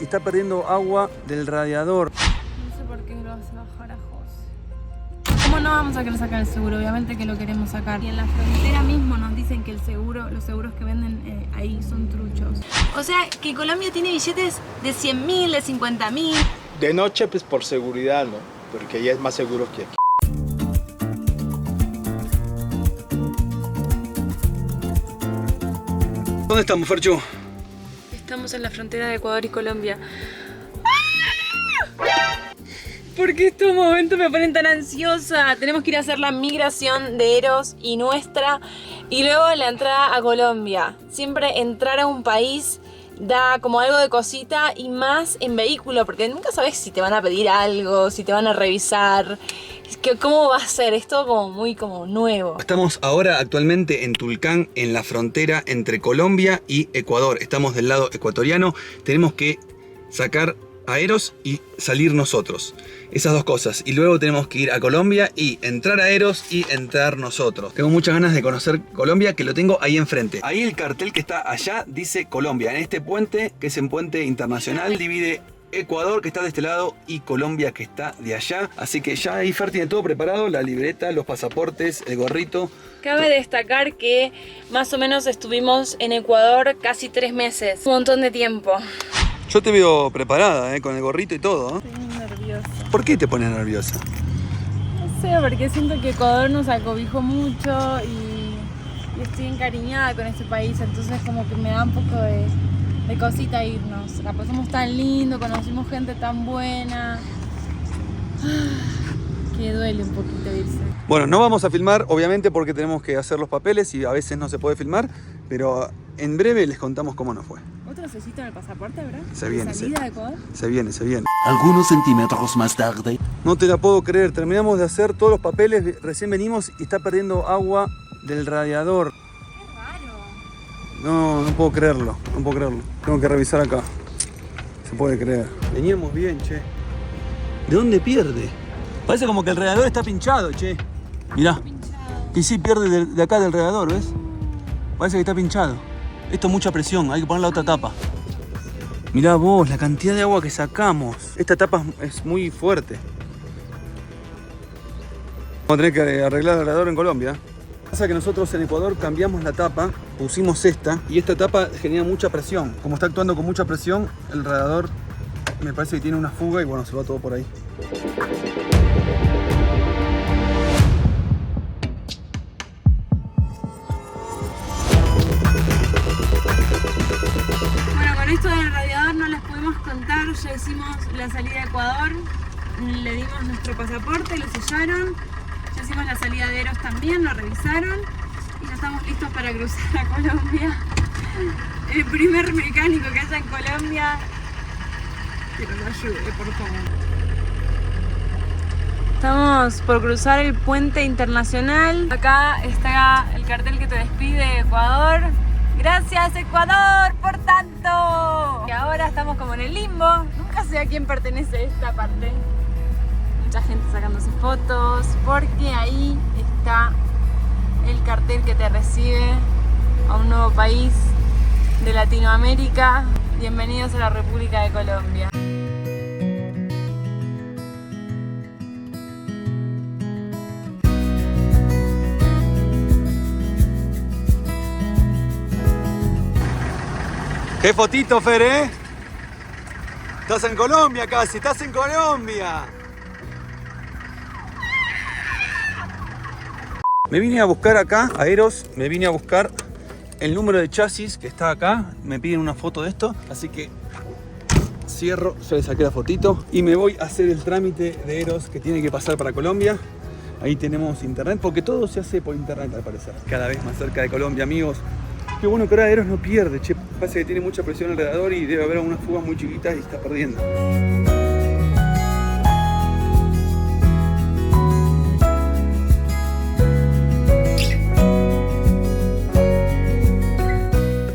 Está perdiendo agua del radiador. No sé por qué lo vas a bajar a José. ¿Cómo no vamos a querer sacar el seguro? Obviamente que lo queremos sacar. Y en la frontera mismo nos dicen que el seguro, los seguros que venden ahí son truchos. O sea, que Colombia tiene billetes de 100.000, de 50.000. De noche, pues por seguridad, ¿no? Porque allá es más seguro que aquí. ¿Dónde estamos, Ferchu? Estamos en la frontera de Ecuador y Colombia. ¿Por qué estos momentos me ponen tan ansiosa? Tenemos que ir a hacer la migración de Eros y nuestra y luego la entrada a Colombia. Siempre entrar a un país da como algo de cosita y más en vehículo, porque nunca sabes si te van a pedir algo, si te van a revisar. ¿Cómo va a ser? Es todo como muy nuevo. Estamos ahora actualmente en Tulcán, en la frontera entre Colombia y Ecuador. Estamos del lado ecuatoriano. Tenemos que sacar a Eros y salir nosotros. Esas dos cosas. Y luego tenemos que ir a Colombia y entrar a Eros y entrar nosotros. Tengo muchas ganas de conocer Colombia, que lo tengo ahí enfrente. Ahí el cartel que está allá dice Colombia. En este puente, que es un puente internacional, divide Ecuador, que está de este lado, y Colombia, que está de allá. Así que ya ahí Fer tiene todo preparado, la libreta, los pasaportes, el gorrito. Cabe destacar que más o menos estuvimos en Ecuador casi 3 meses. Un montón de tiempo. Yo te veo preparada, con el gorrito y todo. Estoy muy nerviosa. ¿Por qué te pones nerviosa? No sé, porque siento que Ecuador nos acobijó mucho y estoy encariñada con este país, entonces como que me da un poco de cosita irnos. La pasamos tan lindo, conocimos gente tan buena, que duele un poquito irse. Bueno, no vamos a filmar, obviamente, porque tenemos que hacer los papeles y a veces no se puede filmar, pero en breve les contamos cómo nos fue. ¿Otro necesito en el pasaporte, verdad? Se viene, ¿Salida de Ecuador? Se viene. Algunos centímetros más tarde. No te la puedo creer, terminamos de hacer todos los papeles, recién venimos y está perdiendo agua del radiador. Qué raro. No puedo creerlo, Tengo que revisar acá. Se puede creer. Veníamos bien, che. ¿De dónde pierde? Parece como que el radiador está pinchado, che. Mirá. Y sí, pierde de acá del radiador, ¿ves? Parece que está pinchado. Esto es mucha presión, hay que poner la otra tapa. Mirá vos, la cantidad de agua que sacamos. Esta tapa es muy fuerte. Vamos a tener que arreglar el radiador en Colombia. Pasa que nosotros en Ecuador cambiamos la tapa, pusimos esta, y esta tapa genera mucha presión. Como está actuando con mucha presión, el radiador me parece que tiene una fuga y bueno, se va todo por ahí. Bueno, con esto del radiador no les pudimos contar, ya hicimos la salida a Ecuador, le dimos nuestro pasaporte, lo sellaron, ya hicimos la salida de Eros también, lo revisaron y ya estamos listos para cruzar a Colombia. El primer mecánico que haya en Colombia, que nos ayude, por favor. Estamos por cruzar el puente internacional. Acá está el cartel que te despide Ecuador. Gracias Ecuador por tanto. Y ahora estamos como en el limbo. Nunca sé a quién pertenece esta parte. Mucha gente sacándose fotos porque ahí está el cartel que te recibe a un nuevo país de Latinoamérica. Bienvenidos a la República de Colombia. ¡Qué fotito, Fer, eh! Estás en Colombia casi, estás en Colombia. Me vine a buscar acá, a Eros, me vine a buscar el número de chasis que está acá. Me piden una foto de esto, así que cierro, ya le saqué la fotito y me voy a hacer el trámite de Eros que tiene que pasar para Colombia. Ahí tenemos internet, porque todo se hace por internet al parecer. Cada vez más cerca de Colombia, amigos. Qué bueno que ahora Eros no pierde, che. Parece que tiene mucha presión alrededor y debe haber unas fugas muy chiquitas y está perdiendo.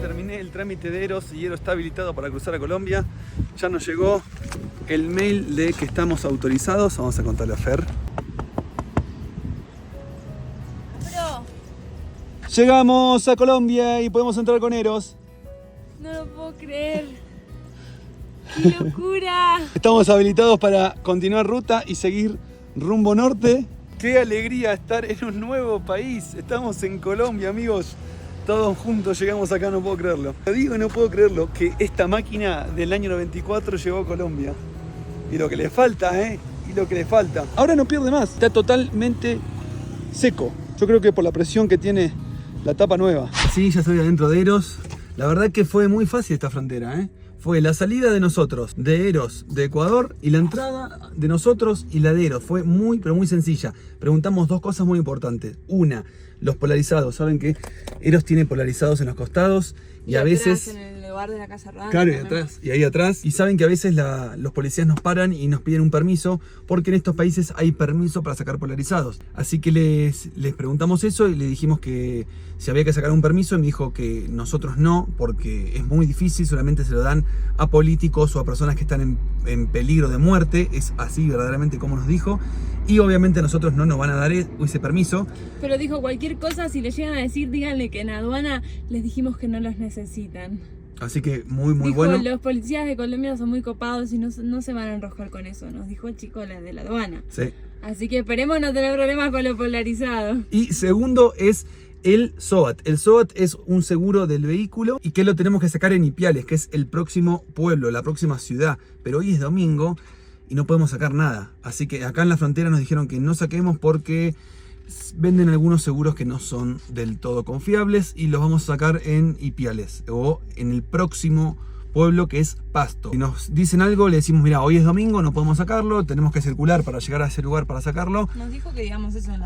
Terminé el trámite de Eros y Eros está habilitado para cruzar a Colombia. Ya nos llegó el mail de que estamos autorizados. Vamos a contarle a Fer. Llegamos a Colombia y podemos entrar con Eros. No lo puedo creer. ¡Qué locura! Estamos habilitados para continuar ruta y seguir rumbo norte. ¡Qué alegría estar en un nuevo país! Estamos en Colombia, amigos. Todos juntos llegamos acá, no puedo creerlo. Lo digo, no puedo creerlo, que esta máquina del año 94 llegó a Colombia. Y lo que le falta, Y lo que le falta. Ahora no pierde más. Está totalmente seco. Yo creo que por la presión que tiene la tapa nueva. Sí, ya estoy adentro de Eros. La verdad que fue muy fácil esta frontera, Fue la salida de nosotros, de Eros, de Ecuador, y la entrada de nosotros y la de Eros. Fue muy, pero muy sencilla. Preguntamos dos cosas muy importantes. Una, los polarizados. Saben que Eros tiene polarizados en los costados y a veces... en el lugar de la casa rodante. Claro, y atrás, y ahí atrás. Y saben que a veces los policías nos paran y nos piden un permiso, porque en estos países hay permiso para sacar polarizados. Así que les preguntamos eso y le dijimos que si había que sacar un permiso, y me dijo que nosotros no, porque es muy difícil, solamente se lo dan a políticos o a personas que están en peligro de muerte. Es así verdaderamente como nos dijo. Y obviamente a nosotros no nos van a dar ese permiso. Pero dijo, cualquier cosa, si le llegan a decir, díganle que en aduana les dijimos que no los necesitan. Así que muy dijo, bueno. Los policías de Colombia son muy copados y no se van a enroscar con eso, nos dijo el chico de la aduana. Sí. Así que esperemos no tener problemas con lo polarizado. Y segundo es el SOAT. El SOAT es un seguro del vehículo y que lo tenemos que sacar en Ipiales, que es el próximo pueblo, la próxima ciudad. Pero hoy es domingo y no podemos sacar nada. Así que acá en la frontera nos dijeron que no saquemos porque venden algunos seguros que no son del todo confiables y los vamos a sacar en Ipiales o en el próximo pueblo, que es Pasto. Si nos dicen algo, le decimos, mira, hoy es domingo, no podemos sacarlo, tenemos que circular para llegar a ese lugar para sacarlo. Nos dijo que digamos eso en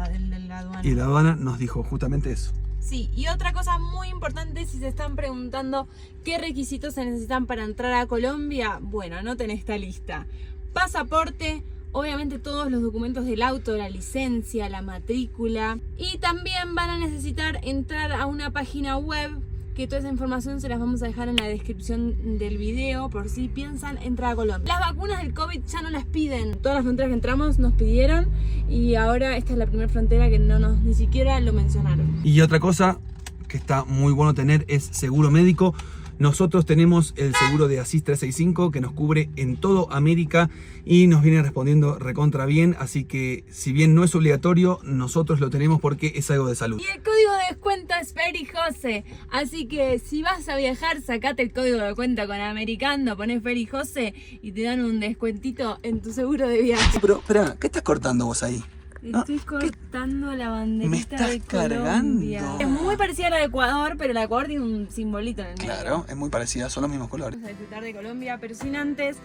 la aduana. Y la aduana nos dijo justamente eso. Sí, y otra cosa muy importante, si se están preguntando qué requisitos se necesitan para entrar a Colombia, bueno, anoten esta lista. Pasaporte, obviamente todos los documentos del auto, la licencia, la matrícula, y también van a necesitar entrar a una página web, que toda esa información se las vamos a dejar en la descripción del video por si piensan entrar a Colombia. Las vacunas del COVID ya no las piden. Todas las fronteras que entramos nos pidieron y ahora esta es la primera frontera que ni siquiera lo mencionaron. Y otra cosa que está muy bueno tener es seguro médico. Nosotros tenemos el seguro de Asís 365 que nos cubre en toda América y nos viene respondiendo recontra bien, así que si bien no es obligatorio, nosotros lo tenemos porque es algo de salud. Y el código de descuento es FeriJose, así que si vas a viajar, sacate el código de cuenta con Americando, ponés FeriJose y te dan un descuentito en tu seguro de viaje. Pero, espera, ¿qué estás cortando vos ahí? Estoy cortando la banderita de Colombia. Cargando. Es muy parecida a la de Ecuador, pero la de Ecuador tiene un simbolito en el medio. Claro, es muy parecida, son los mismos colores. Vamos a disfrutar de Colombia, pero sin antes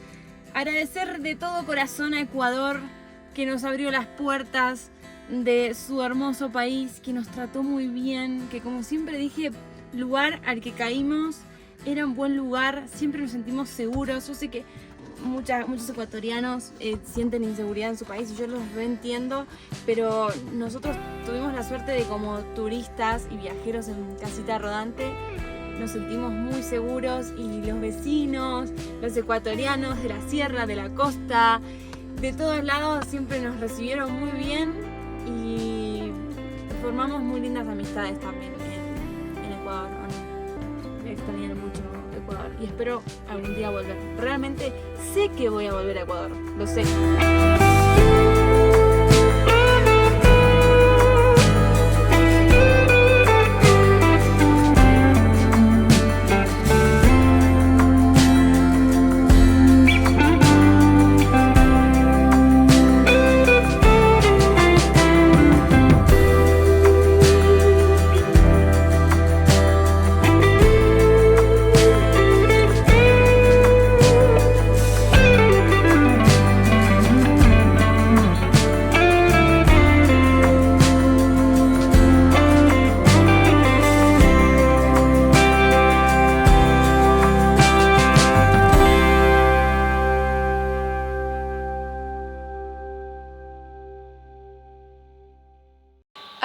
agradecer de todo corazón a Ecuador, que nos abrió las puertas de su hermoso país, que nos trató muy bien, que como siempre dije, lugar al que caímos era un buen lugar, siempre nos sentimos seguros. Yo sé que muchos ecuatorianos sienten inseguridad en su país y yo los entiendo, pero nosotros tuvimos la suerte de, como turistas y viajeros en casita rodante, nos sentimos muy seguros, y los vecinos, los ecuatorianos de la sierra, de la costa, de todos lados siempre nos recibieron muy bien y formamos muy lindas amistades también en Ecuador. Me extrañan mucho Ecuador y espero algún día volver. Realmente sé que voy a volver a Ecuador, lo sé.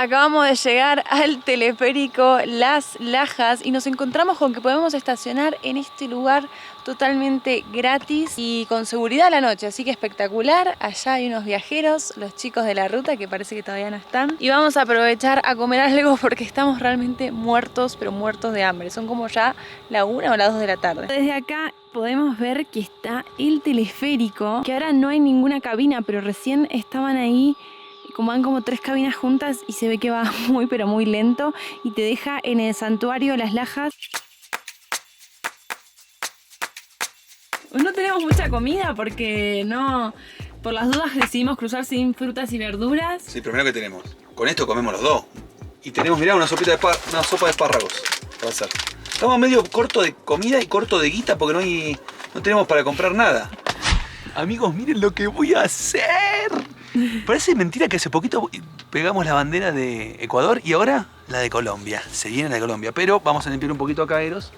Acabamos de llegar al teleférico Las Lajas y nos encontramos con que podemos estacionar en este lugar totalmente gratis y con seguridad a la noche, así que espectacular. Allá hay unos viajeros, los chicos de la ruta, que parece que todavía no están, y vamos a aprovechar a comer algo porque estamos realmente muertos, pero muertos de hambre. Son como ya la 1 o las 2 de la tarde. Desde acá podemos ver que está el teleférico, que ahora no hay ninguna cabina, pero recién estaban ahí. Como van como 3 cabinas juntas y se ve que va muy pero muy lento y te deja en el santuario Las Lajas. No tenemos mucha comida porque no, por las dudas decidimos cruzar sin frutas y verduras. Sí, pero mirá que tenemos. Con esto comemos los dos. Y tenemos, mirá, una sopa de espárragos. Va a ser. Estamos medio corto de comida y corto de guita porque no tenemos para comprar nada. Amigos, miren lo que voy a hacer. Parece mentira que hace poquito pegamos la bandera de Ecuador y ahora la de Colombia. Se viene la de Colombia, pero vamos a limpiar un poquito acá, Eros,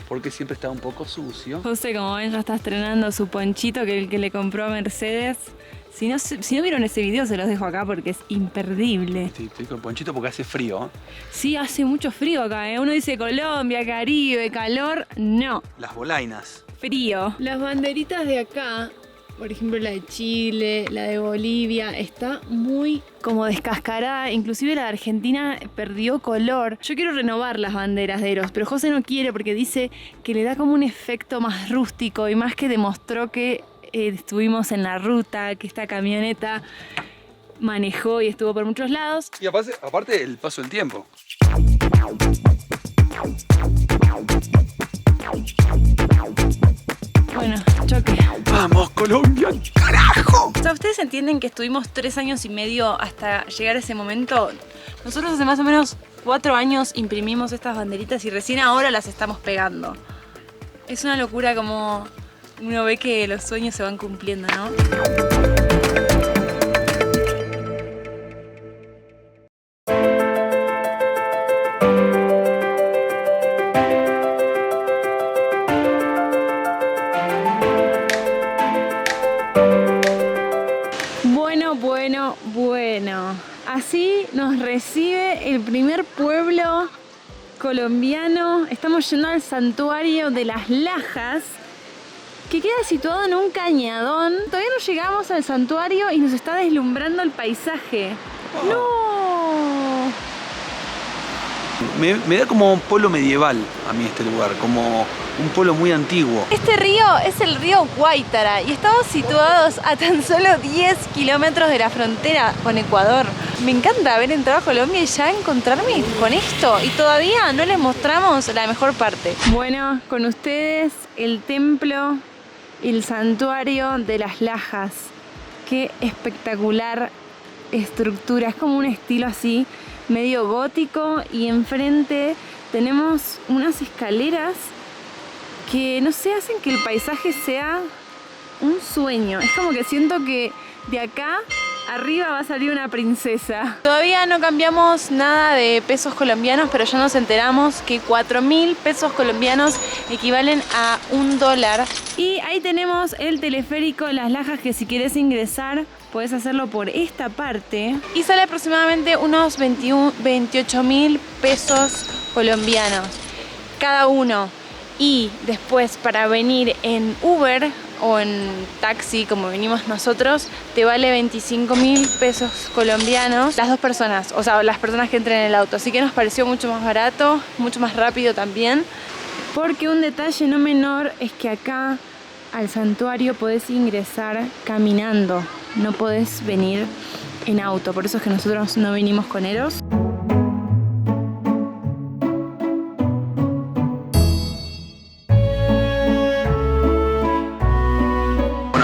porque siempre está un poco sucio. José, como ven, ya está estrenando su ponchito, que es el que le compró a Mercedes. Si no vieron ese video, se los dejo acá porque es imperdible. Sí, estoy con ponchito porque hace frío. Sí, hace mucho frío acá, ¿eh? Uno dice Colombia, Caribe, calor. No. Las bolainas. Frío. Las banderitas de acá, por ejemplo la de Chile, la de Bolivia, está muy como descascarada. Inclusive la de Argentina perdió color. Yo quiero renovar las banderas de Eros, pero José no quiere porque dice que le da como un efecto más rústico y más que demostró que estuvimos en la ruta, que esta camioneta manejó y estuvo por muchos lados. Y aparte el paso del tiempo. Bueno, choque. ¡Vamos, Colombia! ¡Carajo! O sea, ¿ustedes entienden que estuvimos 3 años y medio hasta llegar a ese momento? Nosotros hace más o menos 4 años imprimimos estas banderitas y recién ahora las estamos pegando. Es una locura como uno ve que los sueños se van cumpliendo, ¿no? Bueno, así nos recibe el primer pueblo colombiano. Estamos yendo al santuario de Las Lajas, que queda situado en un cañadón. Todavía no llegamos al santuario y nos está deslumbrando el paisaje. ¡No! Me da como un pueblo medieval a mí este lugar, como un pueblo muy antiguo. Este río es el río Guaitara y estamos situados a tan solo 10 kilómetros de la frontera con Ecuador. Me encanta haber entrado a Colombia y ya encontrarme con esto. Y todavía no les mostramos la mejor parte. Bueno, con ustedes el templo, el santuario de Las Lajas. Qué espectacular estructura. Es como un estilo así medio gótico y enfrente tenemos unas escaleras que, no sé, hacen que el paisaje sea un sueño. Es como que siento que de acá arriba va a salir una princesa. Todavía no cambiamos nada de pesos colombianos, pero ya nos enteramos que 4.000 pesos colombianos equivalen a $1. Y ahí tenemos el teleférico Las Lajas, que si quieres ingresar puedes hacerlo por esta parte. Y sale aproximadamente unos 28.000 pesos colombianos cada uno. Y después para venir en Uber o en taxi como venimos nosotros, te vale 25.000 pesos colombianos las 2 personas, o sea, las personas que entren en el auto. Así que nos pareció mucho más barato, mucho más rápido también. Porque un detalle no menor es que acá al santuario podés ingresar caminando, no podés venir en auto. Por eso es que nosotros no vinimos con Eros.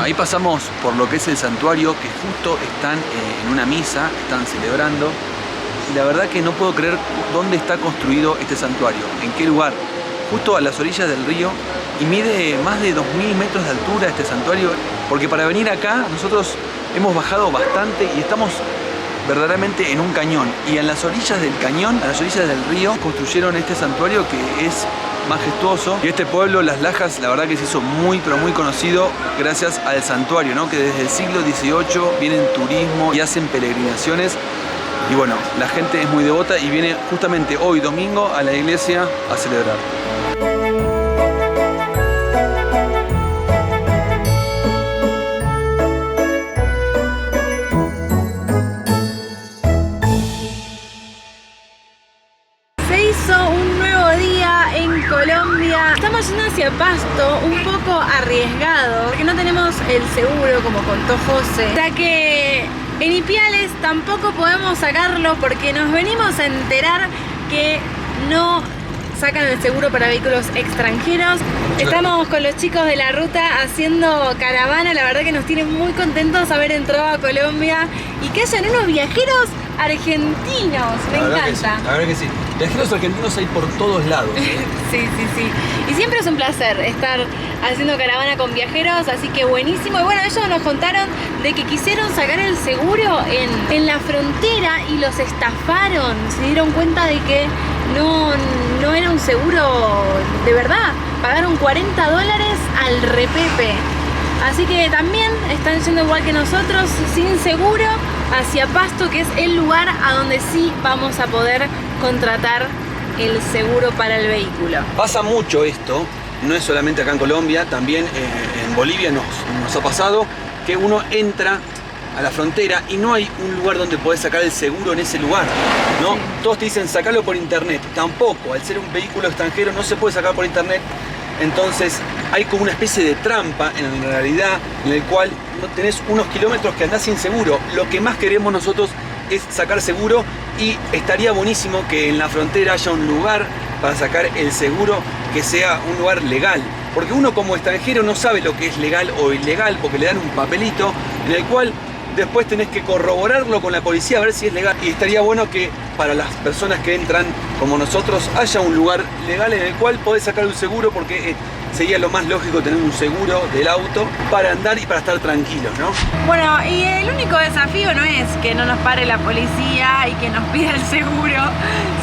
Ahí pasamos por lo que es el santuario, que justo están en una misa, están celebrando. Y la verdad que no puedo creer dónde está construido este santuario, en qué lugar. Justo a las orillas del río, y mide más de 2.000 metros de altura este santuario, porque para venir acá nosotros hemos bajado bastante y estamos verdaderamente en un cañón. Y en las orillas del cañón, a las orillas del río, construyeron este santuario que es majestuoso. Y este pueblo, Las Lajas, la verdad que se hizo muy pero muy conocido gracias al santuario, ¿no? Que desde el siglo XVIII vienen turismo y hacen peregrinaciones Y bueno, la gente es muy devota y viene justamente hoy domingo a la iglesia a celebrar. Se hizo un nuevo día en Colombia. Estamos yendo hacia Pasto, un poco arriesgado, porque no tenemos el seguro como contó José. O sea que en Ipiales tampoco podemos sacarlo porque nos venimos a enterar que no sacan el seguro para vehículos extranjeros. Estamos con los chicos de la ruta haciendo caravana, la verdad que nos tienen muy contentos haber entrado a Colombia y que hayan unos viajeros argentinos, me encanta. La verdad que sí. Viajeros argentinos hay por todos lados. Sí. Y siempre es un placer estar haciendo caravana con viajeros, así que buenísimo. Y bueno, ellos nos contaron de que quisieron sacar el seguro en la frontera y los estafaron. Se dieron cuenta de que no era un seguro de verdad. Pagaron $40 al repepe. Así que también están yendo igual que nosotros, sin seguro, hacia Pasto, que es el lugar a donde sí vamos a poder contratar el seguro para el vehículo. Pasa mucho esto, no es solamente acá en Colombia, también en Bolivia nos ha pasado que uno entra a la frontera y no hay un lugar donde podés sacar el seguro en ese lugar, ¿no? Sí. Todos te dicen sacalo por internet, tampoco, al ser un vehículo extranjero no se puede sacar por internet. Entonces hay como una especie de trampa en realidad en el cual no tenés unos kilómetros que andás sin seguro. Lo que más queremos nosotros es sacar seguro y estaría buenísimo que en la frontera haya un lugar para sacar el seguro que sea un lugar legal. Porque uno como extranjero no sabe lo que es legal o ilegal porque le dan un papelito en el cual después tenés que corroborarlo con la policía a ver si es legal. Y estaría bueno que para las personas que entran como nosotros haya un lugar legal en el cual podés sacar un seguro, porque sería lo más lógico tener un seguro del auto para andar y para estar tranquilos, ¿no? Bueno, y el único desafío no es que no nos pare la policía y que nos pida el seguro,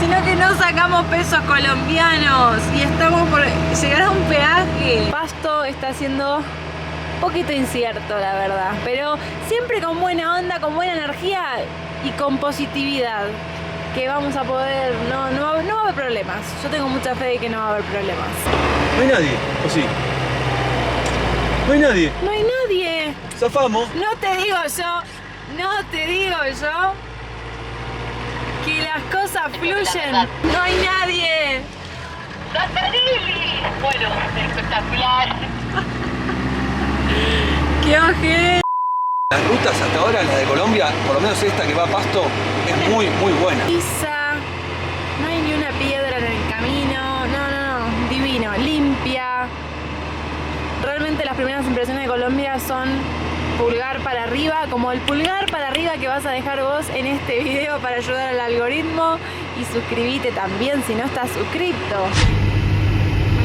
sino que no sacamos pesos colombianos y estamos por llegar a un peaje. Pasto está haciendo un poquito incierto, la verdad, pero siempre con buena onda, con buena energía y con positividad, que vamos a poder, no va a haber problemas. Yo tengo mucha fe de que no va a haber problemas. ¿No hay nadie? ¿O sí? ¿No hay nadie? No hay nadie. Zafamos. No te digo yo que las cosas fluyen. No hay nadie. Bueno, espectacular. ¡Qué ojete! Las rutas hasta ahora, la de Colombia, por lo menos esta que va a Pasto, es muy buena. Lisa, no hay ni una piedra en el camino, no, divino, limpia. Realmente las primeras impresiones de Colombia son pulgar para arriba, como el pulgar para arriba que vas a dejar vos en este video para ayudar al algoritmo, y suscríbete también si no estás suscrito.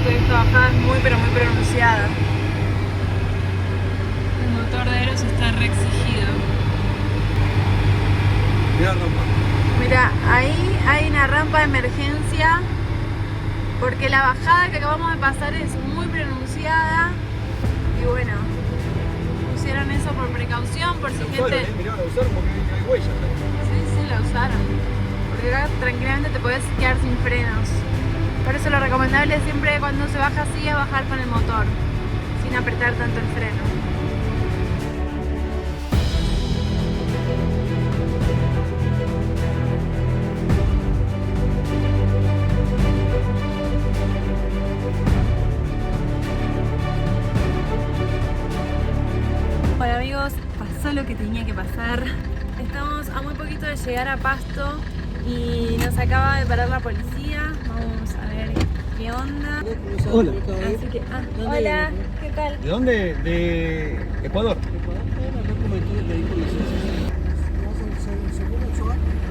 Esta bajada es muy pronunciada. El motor de Eros está reexigido. Mirá la rampa. Mira, ahí hay una rampa de emergencia porque la bajada que acabamos de pasar es muy pronunciada y bueno, pusieron eso por precaución, por si gente... Mirá, la usaron porque hay huellas. Sí, la usaron. Porque acá tranquilamente te podés quedar sin frenos. Por eso lo recomendable siempre cuando se baja así es bajar con el motor, sin apretar tanto el freno. Bueno amigos, pasó lo que tenía que pasar. Estamos a muy poquito de llegar a Pasto y nos acaba de parar la policía. Vamos a ver qué onda. Hola. Así que, hola, ¿qué tal? ¿De dónde? De Ecuador.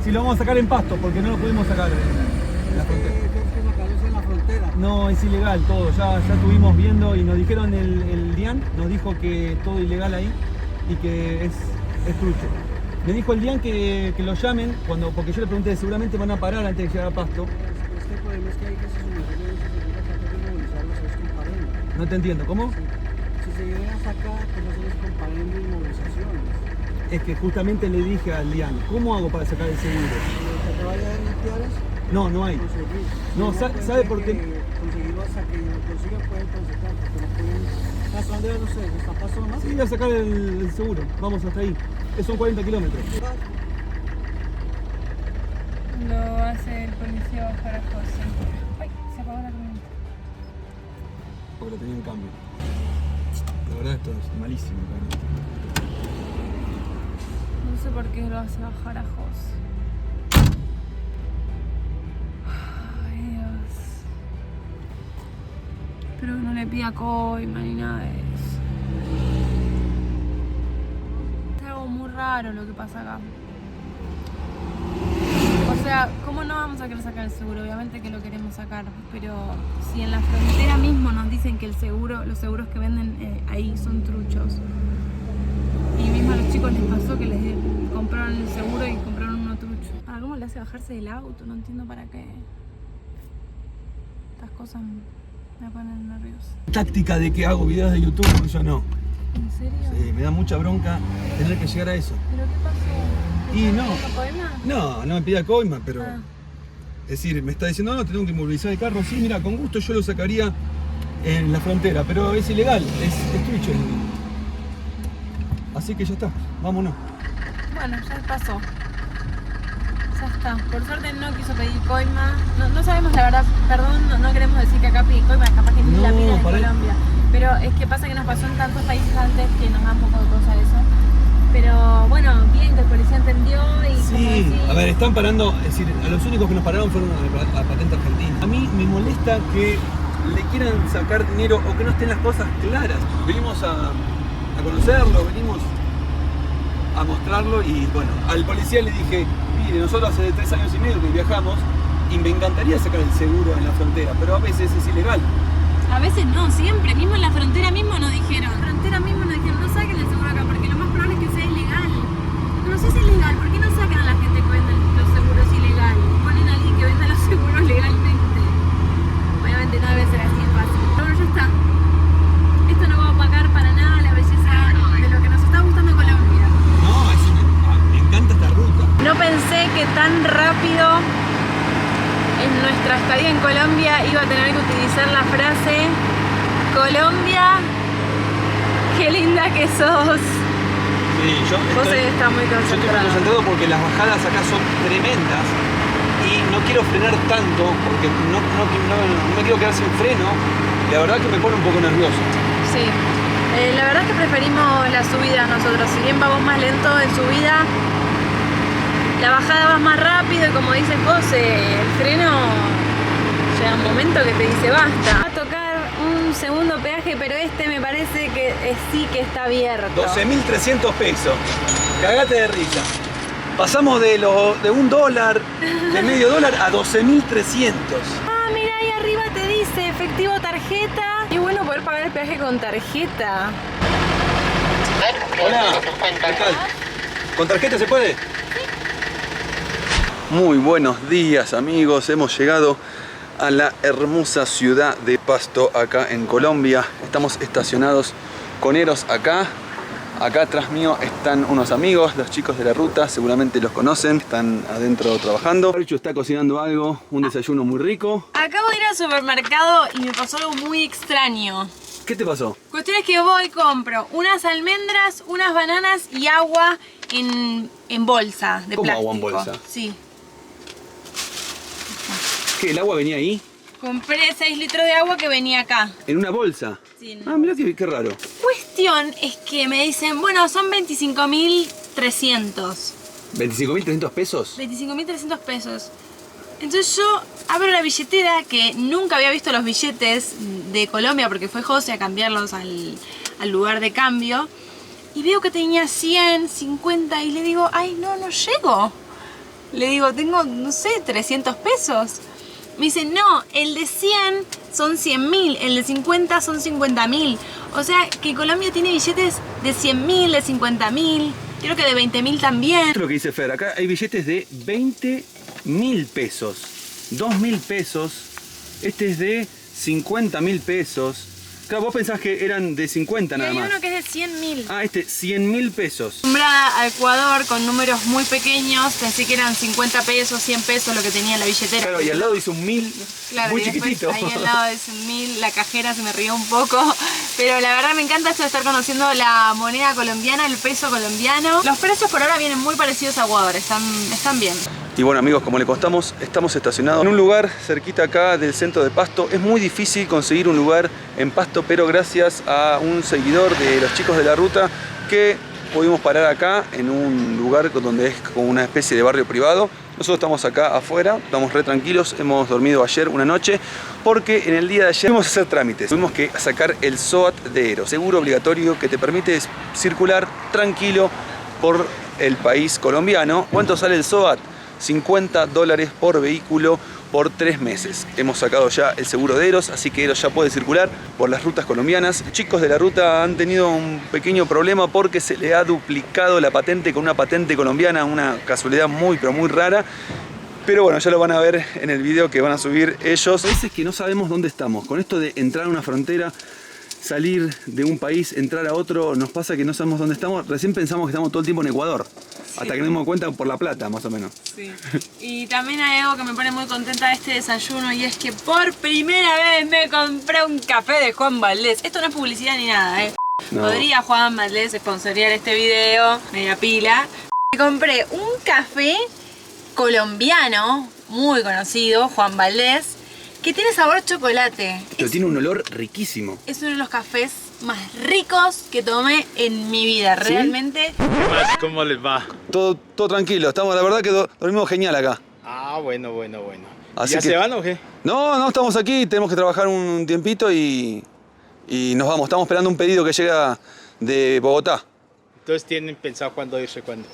Sí, lo vamos a sacar en Pasto porque no lo pudimos sacar en la frontera. No, es ilegal todo, ya estuvimos viendo y nos dijeron el DIAN, nos dijo que todo ilegal ahí y que es trucho. Me dijo el DIAN que lo llamen, porque yo le pregunté, seguramente van a parar antes de llegar a Pasto. El problema es que hay que se No te entiendo, ¿cómo? Si se vienen a sacar, que no se les comparen de movilizaciones. Es que justamente le dije a Lian, ¿cómo hago para sacar el seguro? ¿Que te vaya a limpiar eso? No, no hay. Conseguir. No, Yo ¿sabe pensé por qué? que conseguirlo hasta que lo consigan pueden consultar, porque no pueden... ¿Hasta dónde van ustedes? ¿Hasta Paso nomás? Sí, voy a sacar el seguro. Vamos hasta ahí. Son 40 kilómetros. Lo hace el policía bajar a José. Ay, se apagó la camioneta. Porque lo tenía en cambio. La verdad esto es malísimo. No sé por qué lo hace bajar a José. Ay, Dios. Espero que no le pida coima ni nada de eso. Es algo muy raro lo que pasa acá. O sea, ¿cómo no vamos a querer sacar el seguro? Obviamente que lo queremos sacar, pero si en la frontera mismo nos dicen que el seguro, los seguros que venden ahí son truchos. Y mismo a los chicos les pasó que les compraron el seguro y compraron uno trucho. Ah, ¿cómo le hace bajarse del auto? No entiendo para qué. Estas cosas me ponen nerviosa. Táctica de que hago videos de YouTube, yo no. ¿En serio? Sí, me da mucha bronca tener que llegar a eso. ¿Pero qué pasó? Y no. ¿No coima? No me pida coima, pero... Ah. Es decir, me está diciendo, no, tengo que inmovilizar el carro. Sí, mira, con gusto yo lo sacaría en la frontera, pero es ilegal, es trucho. Así que ya está, vámonos. Bueno, ya pasó. Ya está. Por suerte no quiso pedir coima. No sabemos la verdad, perdón, no queremos decir que acá pide coima, capaz que ni No, la piden en para ahí. Colombia. Pero es que pasa que nos pasó en tantos países antes que nos da un poco de cosa eso. Pero bueno, bien que el policía entendió y como Sí, decís, a ver, están parando, es decir, a los únicos que nos pararon fueron a patente argentina. A mí me molesta que le quieran sacar dinero o que no estén las cosas claras. Venimos a conocerlo, venimos a mostrarlo y bueno, al policía le dije, mire, nosotros hace 3 años y medio que viajamos y me encantaría sacar el seguro en la frontera, pero a veces es ilegal. a veces no, siempre, mismo en la frontera mismo nos dijeron. En la frontera mismo nos dijeron, no saquen el seguro acá porque lo más probable es que sea ilegal. Pero si es ilegal, ¿por qué no sacan a la gente que vende los seguros ilegal? Ponen a alguien que venda los seguros legalmente. Obviamente no debe ser así de fácil. Pero bueno, ya está. Esto no va a opacar para nada la belleza de lo que nos está gustando Colombia. No, me encanta esta ruta. No pensé que tan rápido en nuestra estadía en Colombia iba a tener que utilizar la frase Colombia, qué linda que sos. Sí, José está muy Yo estoy muy concentrado. concentrado porque las bajadas acá son tremendas y no quiero frenar tanto porque no me quiero quedar sin freno. La verdad que me pone un poco nervioso. Sí, la verdad es que preferimos la subida nosotros. Si bien vamos más lento en subida, la bajada va más rápido y como dice José, el freno llega un momento que te dice basta. Va a tocar un segundo peaje, pero este me parece que sí que está abierto. 12.300 pesos. Cagate de risa. Pasamos de $1, de medio dólar a 12.300. Ah, mira, ahí arriba te dice efectivo tarjeta. Y bueno poder pagar el peaje con tarjeta. Hola, ¿qué tal? ¿Con tarjeta se puede? Muy buenos días amigos, hemos llegado a la hermosa ciudad de Pasto acá en Colombia. Estamos estacionados con Eros acá. Acá atrás mío están unos amigos, los chicos de la ruta, seguramente los conocen, están adentro trabajando. Richo está cocinando algo, un desayuno muy rico. Acabo de ir al supermercado y me pasó algo muy extraño. ¿Qué te pasó? Cuestión es que voy, compro unas almendras, unas bananas y agua en bolsa de ¿Cómo plástico. agua en bolsa? Sí. ¿Qué, el agua venía ahí? Compré 6 litros de agua que venía acá. ¿En una bolsa? Sí, Ah, mira qué raro. Cuestión es que me dicen, bueno, son 25.300. ¿25.300 pesos? 25.300 pesos. Entonces yo abro la billetera, que nunca había visto los billetes de Colombia porque fue José a cambiarlos al lugar de cambio. Y veo que tenía 100, 50 y le digo, ay, no llego. Le digo, tengo, no sé, 300 pesos. Me dice, no, el de 100 son 100.000, el de 50 son 50.000. O sea, que Colombia tiene billetes de 100.000, de 50.000, creo que de 20.000 también. Esto es lo que dice Fer, acá hay billetes de 20.000 pesos, 2.000 pesos, este es de 50.000 pesos, Claro, vos pensás que eran de 50 Y nada hay más. uno que es de 100.000. Ah, 100.000 pesos. Acostumbrada a Ecuador con números muy pequeños, pensé que eran 50 pesos, 100 pesos lo que tenía en la billetera. Claro, y al lado dice un 1000, Claro, muy y después chiquitito. ahí al lado es un 1000, la cajera se me rió un poco, pero la verdad me encanta esto de estar conociendo la moneda colombiana, el peso colombiano. Los precios por ahora vienen muy parecidos a Ecuador, están bien. Y bueno amigos, como le contamos, estamos estacionados en un lugar cerquita acá del centro de Pasto. Es muy difícil conseguir un lugar en Pasto, pero gracias a un seguidor de los chicos de la ruta que pudimos parar acá en un lugar donde es como una especie de barrio privado. Nosotros estamos acá afuera, estamos re tranquilos, hemos dormido ayer una noche porque en el día de ayer fuimos a hacer trámites. Tuvimos que sacar el SOAT de Eros, seguro obligatorio que te permite circular tranquilo por el país colombiano. ¿Cuánto sale el SOAT? $50 por vehículo por 3 meses. Hemos sacado ya el seguro de Eros, así que Eros ya puede circular por las rutas colombianas. Chicos de la ruta han tenido un pequeño problema porque se le ha duplicado la patente con una patente colombiana, una casualidad muy pero muy rara. Pero bueno, ya lo van a ver en el video que van a subir ellos. A veces que no sabemos dónde estamos. Con esto de entrar a una frontera, salir de un país, entrar a otro, nos pasa que no sabemos dónde estamos. Recién pensamos que estamos todo el tiempo en Ecuador. Hasta que nos dimos cuenta por La Plata, más o menos. Sí. Y también hay algo que me pone muy contenta de este desayuno y es que por primera vez me compré un café de Juan Valdés. Esto no es publicidad ni nada, ¿eh? No. Podría Juan Valdés sponsorear este video, media pila. Me compré un café colombiano, muy conocido, Juan Valdés, que tiene sabor chocolate. Pero tiene un olor riquísimo. Es uno de los cafés más ricos que tomé en mi vida, ¿Sí? realmente. ¿Cómo les va? Todo tranquilo, estamos, la verdad que dormimos genial acá. Ah, bueno. Así ¿Ya que- se van o qué? No, estamos aquí, tenemos que trabajar un tiempito y nos vamos. Estamos esperando un pedido que llega de Bogotá. Entonces tienen pensado cuándo irse, cuándo.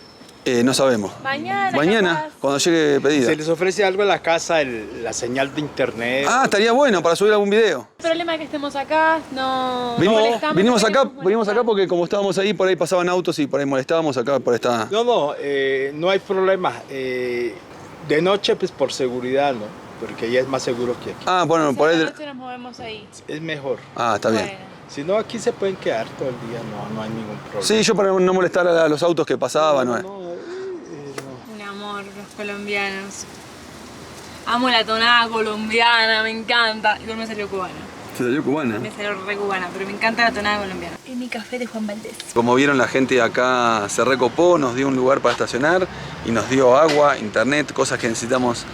No sabemos. Mañana, capaz. cuando llegue pedido. ¿Se les ofrece algo a la casa, la señal de internet? Ah, estaría bueno para subir algún video. El problema es que estemos acá, no molestamos, Vinimos no acá queremos molestar. porque como estábamos ahí, por ahí pasaban autos y por ahí molestábamos acá por esta... No hay problema. De noche, pues por seguridad, ¿no? Porque ya es más seguro que aquí. Ah, bueno, O sea, por ahí... la noche nos movemos ahí. Es mejor. Ah, está bien. Bueno. Si no, aquí se pueden quedar todo el día, no hay ningún problema. Sí, yo para no molestar a los autos que pasaban. ¿no? No. Un amor, los colombianos. Amo la tonada colombiana, me encanta. Igual me salió cubana. Se salió cubana. Me salió re cubana, pero me encanta la tonada colombiana. Es mi café de Juan Valdés. Como vieron, la gente acá se recopó, nos dio un lugar para estacionar y nos dio agua, internet, cosas que necesitamos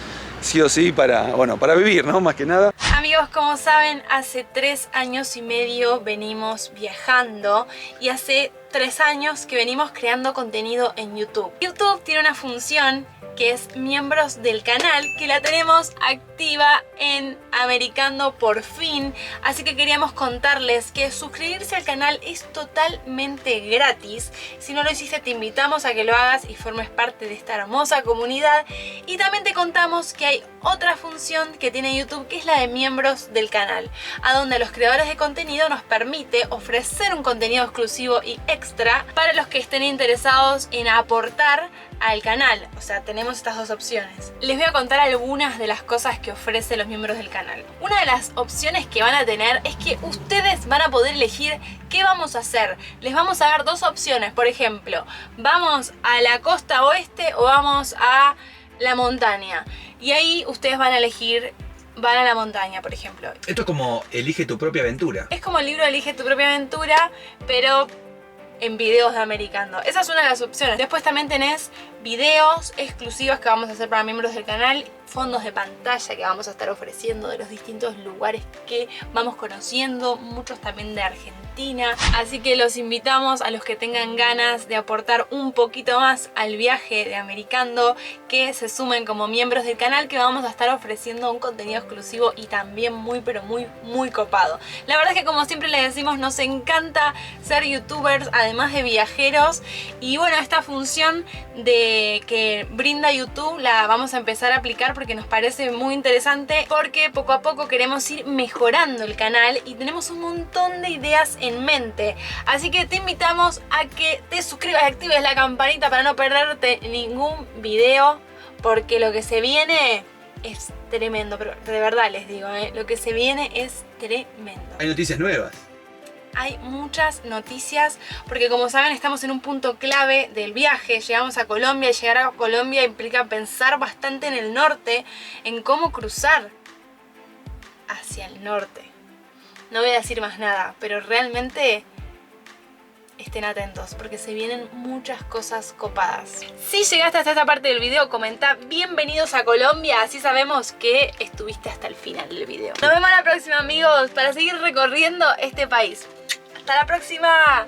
sí o sí para vivir, ¿no? Más que nada. Amigos, como saben, hace 3 años y medio venimos viajando y hace 3 años que venimos creando contenido en YouTube. YouTube tiene una función que es miembros del canal, que la tenemos activa en Americando por fin, así que queríamos contarles que suscribirse al canal es totalmente gratis. Si no lo hiciste, te invitamos a que lo hagas y formes parte de esta hermosa comunidad. Y también te contamos que hay otra función que tiene YouTube, que es la de miembros del canal, a donde los creadores de contenido nos permite ofrecer un contenido exclusivo y extra para los que estén interesados en aportar al canal. O sea, tenemos estas dos opciones. Les voy a contar algunas de las cosas que ofrecen los miembros del canal. Una de las opciones que van a tener es que ustedes van a poder elegir qué vamos a hacer. Les vamos a dar 2 opciones. Por ejemplo, vamos a la costa oeste o vamos a la montaña. Y ahí ustedes van a elegir, van a la montaña, por ejemplo. Esto es como elige tu propia aventura. Es como el libro Elige tu propia aventura, pero en videos de Americando. Esa es una de las opciones. Después también tenés videos exclusivos que vamos a hacer para miembros del canal, fondos de pantalla que vamos a estar ofreciendo de los distintos lugares que vamos conociendo, muchos también de Argentina. Así que los invitamos a los que tengan ganas de aportar un poquito más al viaje de Americando, que se sumen como miembros del canal, que vamos a estar ofreciendo un contenido exclusivo y también muy copado. La verdad es que, como siempre les decimos, nos encanta ser youtubers, además de viajeros. Y bueno, esta función que brinda YouTube la vamos a empezar a aplicar porque nos parece muy interesante, porque poco a poco queremos ir mejorando el canal y tenemos un montón de ideas en mente. Así que te invitamos a que te suscribas y actives la campanita para no perderte ningún video, porque lo que se viene es tremendo. Pero de verdad les digo, lo que se viene es tremendo. Hay noticias nuevas. hay muchas noticias porque como saben estamos en un punto clave del viaje. Llegamos a Colombia y llegar a Colombia implica pensar bastante en el norte, en cómo cruzar hacia el norte. No voy a decir más nada, pero realmente estén atentos porque se vienen muchas cosas copadas. Si llegaste hasta esta parte del video, comenta bienvenidos a Colombia, así sabemos que estuviste hasta el final del video. Nos vemos la próxima, amigos, para seguir recorriendo este país. ¡Hasta la próxima!